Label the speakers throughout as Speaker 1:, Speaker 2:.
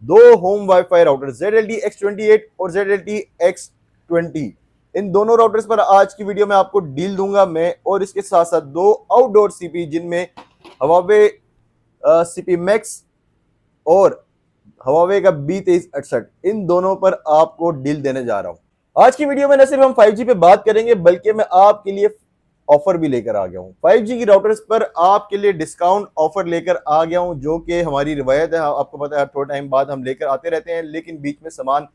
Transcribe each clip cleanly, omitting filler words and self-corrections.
Speaker 1: दो home wifi router ZLT X28 और ZLT X20। इन दोनों राउटर्स पर आज की वीडियो में आपको डील दूंगा मैं, और इसके साथ साथ दो आउटडोर सीपी जिनमें हवावे सीपी मैक्स और हवावे का B2368, इन दोनों पर आपको डील देने जा रहा हूं। आज की वीडियो में न सिर्फ हम 5G पे बात करेंगे बल्कि मैं आपके लिए ऑफर भी लेकर आ गया हूं। 5G की राउटर्स पर आपके लिए डिस्काउंट ऑफर लेकर आ गया हूं, जो कि हमारी रिवायत है। आपको पता है थोड़ा टाइम बाद हम लेकर आते रहते हैं, लेकिन बीच में सामान,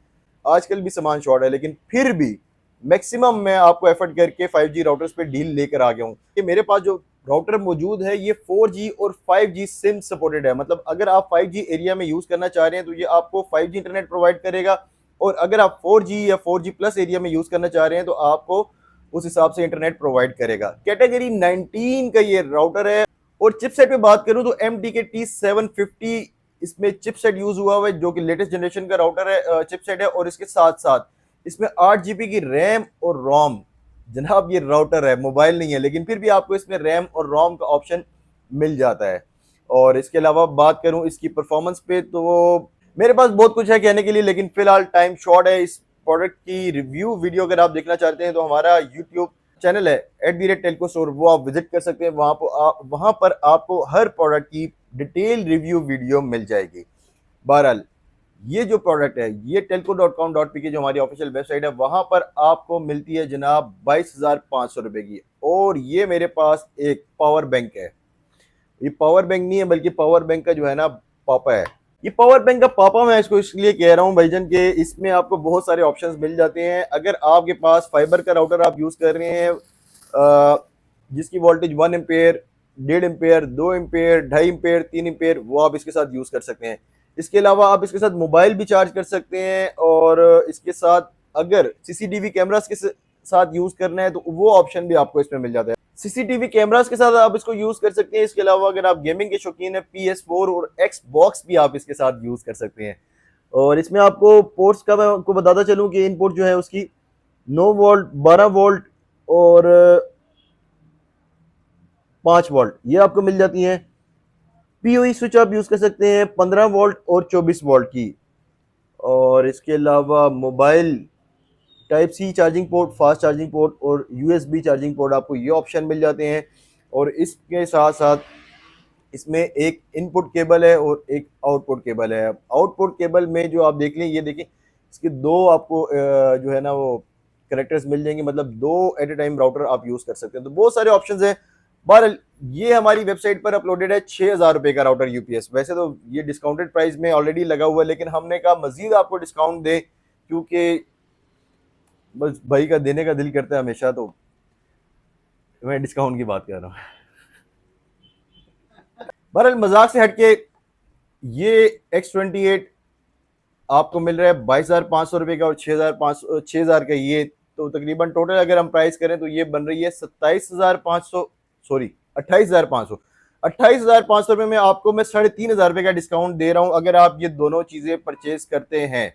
Speaker 1: आजकल भी सामान शॉर्ट है, लेकिन फिर भी मैक्सिमम मैं आपको एफर्ट करके 5G राउटर्स पे डील लेकर आ गया हूं। कि मेरे पास जो राउटर मौजूद है ये 4G और 5G सिम सपोर्टेड है। मतलब अगर आप 5G एरिया में यूज करना चाह रहे हैं तो ये आपको 5G इंटरनेट प्रोवाइड करेगा, और अगर आप 4G या 4G प्लस एरिया में यूज करना चाह रहे हैं तो आपको उस हिसाब से इंटरनेट प्रोवाइड करेगा। कैटेगरी 19 का ये राउटर है। और चिपसेट पे बात करूं तो MTK T750 इसमें चिपसेट यूज हुआ हुआ है, जो कि लेटेस्ट जनरेशन का राउटर है, चिपसेट है। और इसके साथ साथ इसमें 8 GB की रैम और रोम। जनाब ये राउटर है, मोबाइल नहीं है, लेकिन फिर भी आपको इसमें रैम और रोम का ऑप्शन मिल जाता है। और इसके अलावा बात करूं इसकी परफॉर्मेंस पे तो मेरे पास बहुत कुछ है कहने के लिए, लेकिन फिलहाल टाइम शॉर्ट है। इस प्रोडक्ट की रिव्यू वीडियो अगर आप देखना चाहते हैं तो हमारा यूट्यूब चैनल है @telcostore, वो आप विजिट कर सकते हैं। वहां पर आपको हर प्रोडक्ट की डिटेल रिव्यू वीडियो मिल जाएगी। बहरहाल ये जो प्रोडक्ट है ये telco.com.pk जो हमारी ऑफिशियल वेबसाइट है वहां पर आपको मिलती है जनाब 22,500 रुपए की। और ये मेरे पास एक पावर बैंक है। ये पावर बैंक नहीं है बल्कि पावर बैंक का जो है ना पापा है। ये पावर बैंक का पापा मैं इसको इसलिए कह रहा हूँ भाईजान के इसमें आपको बहुत सारे ऑप्शंस मिल जाते हैं। अगर आपके पास फाइबर का राउटर आप यूज कर रहे हैं जिसकी voltage 1 ampere, 1.5 ampere, 2 ampere, 2.5 ampere, 3 ampere, वो आप इसके साथ यूज कर सकते हैं। इसके अलावा आप इसके साथ मोबाइल भी चार्ज कर सकते हैं, और इसके साथ अगर CCTV कैमरास के साथ यूज करना है तो वो ऑप्शन भी आपको इसमें मिल जाता है। CCTV कैमरास के साथ आप इसको यूज कर सकते हैं। इसके अलावा अगर आप गेमिंग के शौकीन है PS4 और Xbox भी आप इसके साथ यूज कर सकते हैं। और इसमें आपको पोर्ट्स का मैं आपको बताता चलूं कि इनपुट जो है उसकी 9 वोल्ट, 12 वोल्ट और 5 वोल्ट ये आपको मिल जाती हैं। PoE स्विच आप यूज कर सकते हैं 15 वोल्ट और 24 वोल्ट की। और इसके अलावा mobile type C charging port, fast charging port और USB चार्जिंग पोर्ट आपको ये ऑप्शन मिल जाते हैं। और इसके साथ साथ इसमें एक इनपुट केबल है और एक आउटपुट केबल है। आउटपुट केबल में जो आप देख लें, ये देखिए इसके दो आपको जो है ना वो कनेक्टर्स मिल जाएंगे, मतलब दो एट ए टाइम राउटर आप यूज कर सकते हैं। तो बहुत सारे ऑप्शंस हैं। बहरहाल ये हमारी वेबसाइट पर अपलोडेड है 6,000 रुपए का राउटर UPS। वैसे तो ये डिस्काउंटेड प्राइस में ऑलरेडी लगा हुआ है, लेकिन हमने कहा मजीद आपको डिस्काउंट दे, क्योंकि बस भाई का देने का दिल करता है हमेशा, तो मैं डिस्काउंट की बात कर रहा हूँ। बहरहाल मजाक से हटके ये X28 आपको मिल रहा है 22,500 रुपए का, और 6,000 का ये, तो तकरीबन टोटल अगर हम प्राइस करें तो ये बन रही है 27,500, सॉरी 28,500। 28,500 रुपए में आपको मैं 3,500 रुपए का डिस्काउंट दे रहा हूं अगर आप ये दोनों चीजें परचेज करते हैं।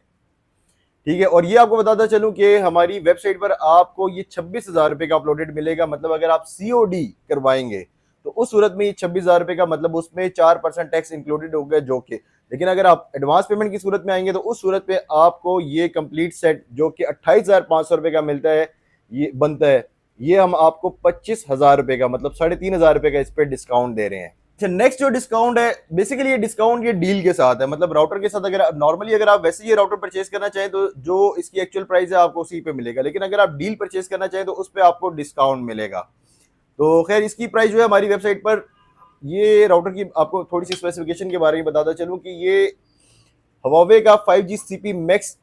Speaker 1: ठीक है। और ये आपको बताता चलूं कि हमारी वेबसाइट पर आपको ये 26,000 रुपए का अपलोडेड मिलेगा। मतलब अगर आप COD करवाएंगे तो उस सूरत में ये 26,000 रुपए का, मतलब उसमें 4% टैक्स इंक्लूडेड होगा जो कि, लेकिन अगर आप एडवांस पेमेंट की सूरत में आएंगे तो उस सूरत पे आपको ये कंप्लीट सेट जो कि 28,500 रुपए का मिलता है, ये बनता है, ये हम आपको 25,000 रुपए का, मतलब 3,500 रुपए का इस पे डिस्काउंट दे रहे हैं। अच्छा, नेक्स्ट जो डिस्काउंट है, बेसिकली ये डिस्काउंट ये डील के साथ है। मतलब राउटर के साथ अगर नॉर्मली अगर आप वैसे ये राउटर परचेज करना चाहें तो जो इसकी एक्चुअल प्राइस है आपको उसी पे मिलेगा, लेकिन अगर आप डील परचेज करना चाहें तो उस पर आपको डिस्काउंट मिलेगा। तो खैर इसकी प्राइस जो है हमारी वेबसाइट पर, ये राउटर की आपको थोड़ी सी स्पेसिफिकेशन के बारे में बताता चलूं कि ये हवावे का 5G CP max,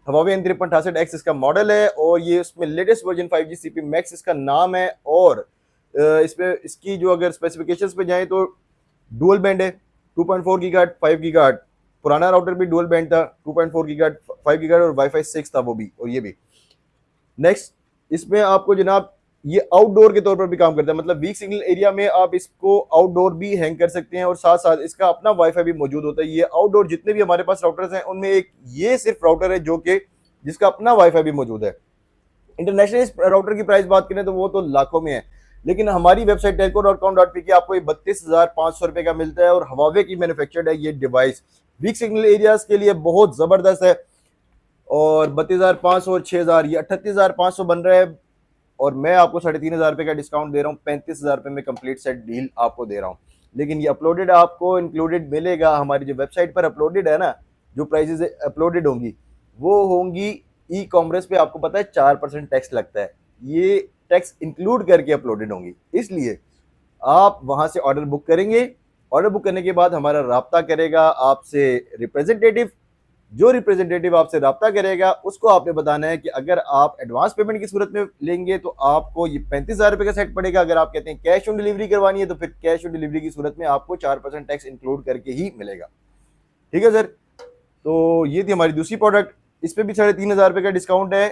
Speaker 1: Huawei N5368X इसका मॉडल है, और ये उसमें latest version 5G CP max इसका नाम है। और इस पे इसकी जो अगर स्पेसिफिकेशंस पे जाएं तो डुअल बैंड है 2.4 गीगाहर्ट्ज, 5 गीगाहर्ट्ज। पुराना राउटर भी डुअल बैंड था 2.4 गीगाहर्ट्ज, 5 गीगाहर्ट्ज और वाईफाई 6 था वो भी, और ये भी। नेक्स्ट इसमें आपको जनाब ये आउटडोर के तौर पर भी काम करता है। मतलब वीक सिग्नल एरिया में आप इसको आउटडोर भी हैंग कर सकते हैं, और साथ साथ इसका अपना वाईफाई भी मौजूद होता है। ये आउटडोर जितने भी हमारे पास राउटर्स हैं उनमें एक ये सिर्फ राउटर है जो कि जिसका अपना वाईफाई भी मौजूद है। इंटरनेशनल इस राउटर की प्राइस बात करें तो वो तो लाखों में है, लेकिन हमारी वेबसाइट telco.com.pk आपको ये 32,500 रुपए का मिलता है। और हवावे की मैन्युफैक्चर्ड है ये डिवाइस। वीक सिग्नल एरियाज के लिए बहुत ज़बरदस्त है। और 32,500 और 6,000 ये 38,500 बन रहा है और मैं आपको 3,500 रुपये का डिस्काउंट दे रहा हूँ। 35,000 रुपये में कंप्लीट सेट डील आपको दे रहा हूँ। लेकिन ये अपलोडेड आपको इंक्लूडेड मिलेगा हमारी जो वेबसाइट पर अपलोडेड है ना, जो प्राइजेज अपलोडेड होंगी वो होंगी ई कॉमर्स पे। आपको पता है 4% टैक्स लगता है, ये टैक्स इंक्लूड करके अपलोडेड होंगी। इसलिए आप वहां से ऑर्डर बुक करेंगे, ऑर्डर बुक करने के बाद हमारा राब्ता करेगा आपसे रिप्रेजेंटेटिव। जो रिप्रेजेंटेटिव आपसे राब्ता करेगा उसको आपने बताना है कि अगर आप एडवांस पेमेंट की सूरत में लेंगे तो आपको ये 35,000 रुपये का सेट पड़ेगा। अगर आप कहते हैं कैश ऑन डिलीवरी करवानी है तो फिर कैश ऑन डिलीवरी की सूरत में आपको 4% टैक्स इंक्लूड करके ही मिलेगा। ठीक है सर, तो ये थी हमारी दूसरी प्रोडक्ट, इस पर भी 3,500 रुपये का डिस्काउंट है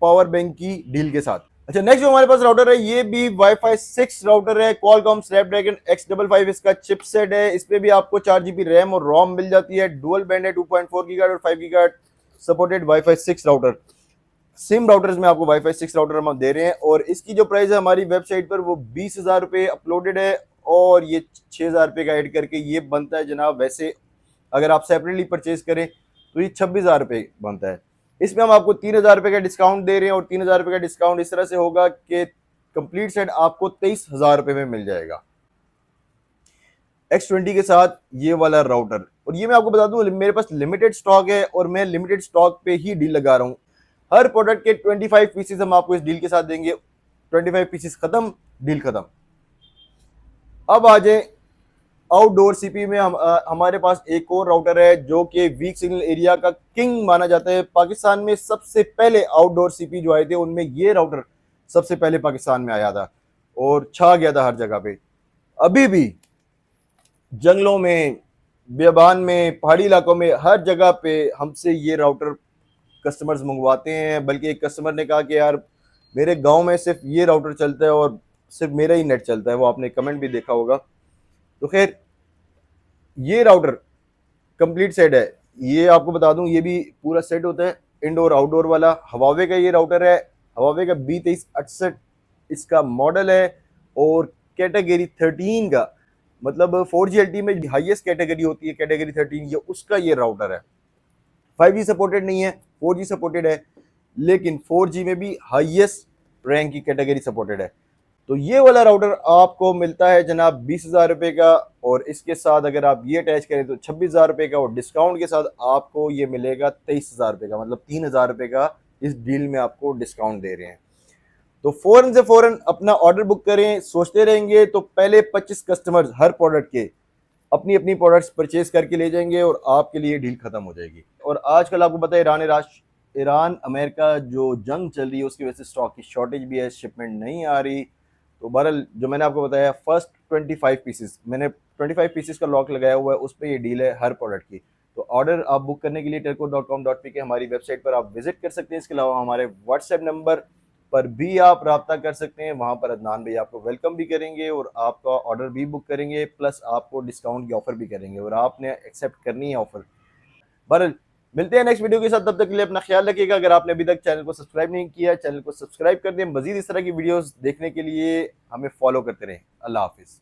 Speaker 1: पावर बैंक की डील के साथ। अच्छा, नेक्स्ट जो हमारे पास राउटर है ये भी वाईफाई 6 राउटर है, Qualcomm Snapdragon X55 इसका चिपसेट है। इस पे भी आपको 4 GB रैम और रोम मिल जाती है, डुअल बैंड है, 2.4 गीगाहर्ट्ज और 5 gigahertz supported wifi 6 router. SIM routers में आपको वाईफाई 6 राउटर हम दे रहे हैं और इसकी जो प्राइस है हमारी वेबसाइट पर वो 20,000 रुपये अपलोडेड है और ये 6,000 रुपये का ऐड करके ये बनता है जनाब। वैसे अगर आप सेपरेटली परचेज करें तो ये 26,000 रुपये बनता है। इसमें हम आपको 3,000 रुपये का डिस्काउंट दे रहे हैं और 3,000 रुपये का डिस्काउंट इस तरह से होगा कि कंप्लीट सेट आपको 23,000 रुपये में मिल जाएगा X20 के साथ ये वाला राउटर। और ये मैं आपको बता दूं मेरे पास लिमिटेड स्टॉक है और मैं लिमिटेड स्टॉक पे ही डील लगा रहा हूं। हर प्रोडक्ट के 25 पीसेस हम आपको इस डील के साथ देंगे। 25 पीसेस खत्म, डील खत्म। अब आ जाए आउटडोर सीपी में हमारे पास एक और राउटर है जो कि वीक सिग्नल एरिया का किंग माना जाता है। पाकिस्तान में सबसे पहले आउटडोर सीपी जो आए थे उनमें ये राउटर सबसे पहले पाकिस्तान में आया था और छा गया था हर जगह पे। अभी भी जंगलों में, बेबान में, पहाड़ी इलाकों में हर जगह पे हमसे ये राउटर कस्टमर्स मंगवाते हैं। बल्कि एक कस्टमर ने कहा कि यार मेरे गांव में सिर्फ ये राउटर चलता है और सिर्फ मेरा ही नेट चलता है, वो आपने कमेंट भी देखा होगा। तो खैर ये राउटर कंप्लीट सेट है, ये आपको बता दूं ये भी पूरा सेट होता है इंडोर आउटडोर वाला। हवावे का ये राउटर है, हवावे का B2368 इसका मॉडल है और कैटेगरी 13 का, मतलब 4G LTE में हाईएस्ट कैटेगरी होती है कैटेगरी 13, ये उसका ये राउटर है। 5G सपोर्टेड नहीं है, 4G सपोर्टेड है, लेकिन 4G में भी हाईएस्ट रैंक की कैटेगरी सपोर्टेड है। तो ये वाला राउटर आपको मिलता है जनाब 20,000 रुपये का और इसके साथ अगर आप ये अटैच करें तो 26,000 रुपये का और डिस्काउंट के साथ आपको ये मिलेगा 23,000 रुपये का, मतलब 3,000 रुपये का इस डील में आपको डिस्काउंट दे रहे हैं। तो फौरन से फौरन अपना ऑर्डर बुक करें। सोचते रहेंगे तो पहले 25 कस्टमर्स हर प्रोडक्ट के अपनी अपनी प्रोडक्ट्स परचेज करके ले जाएंगे और आपके लिए डील खत्म हो जाएगी। और आजकल आपको पता है ईरान अमेरिका जो जंग चल रही है उसकी वजह से स्टॉक की शॉर्टेज भी है, शिपमेंट नहीं आ रही। तो बहरहाल जो मैंने आपको बताया फर्स्ट 25 पीसेस, मैंने 25 पीसेस का लॉक लगाया हुआ है, उस पर ये डील है हर प्रोडक्ट की। तो ऑर्डर आप बुक करने के लिए telco.com.pk हमारी वेबसाइट पर आप विजिट कर सकते हैं। इसके अलावा हमारे व्हाट्सएप नंबर पर भी आप रब्ता कर सकते हैं, वहाँ पर अदनान भाई आपको वेलकम भी करेंगे और आपका ऑर्डर भी बुक करेंगे, प्लस आपको डिस्काउंट की ऑफर भी करेंगे और आपने एक्सेप्ट करनी है ऑफर। बहरहाल मिलते हैं नेक्स्ट वीडियो के साथ, तब तक के लिए अपना ख्याल रखिएगा। अगर आपने अभी तक चैनल को सब्सक्राइब नहीं किया, चैनल को सब्सक्राइब कर दें। मजीद इस तरह की वीडियोस देखने के लिए हमें फॉलो करते रहें। अल्लाह हाफिज़।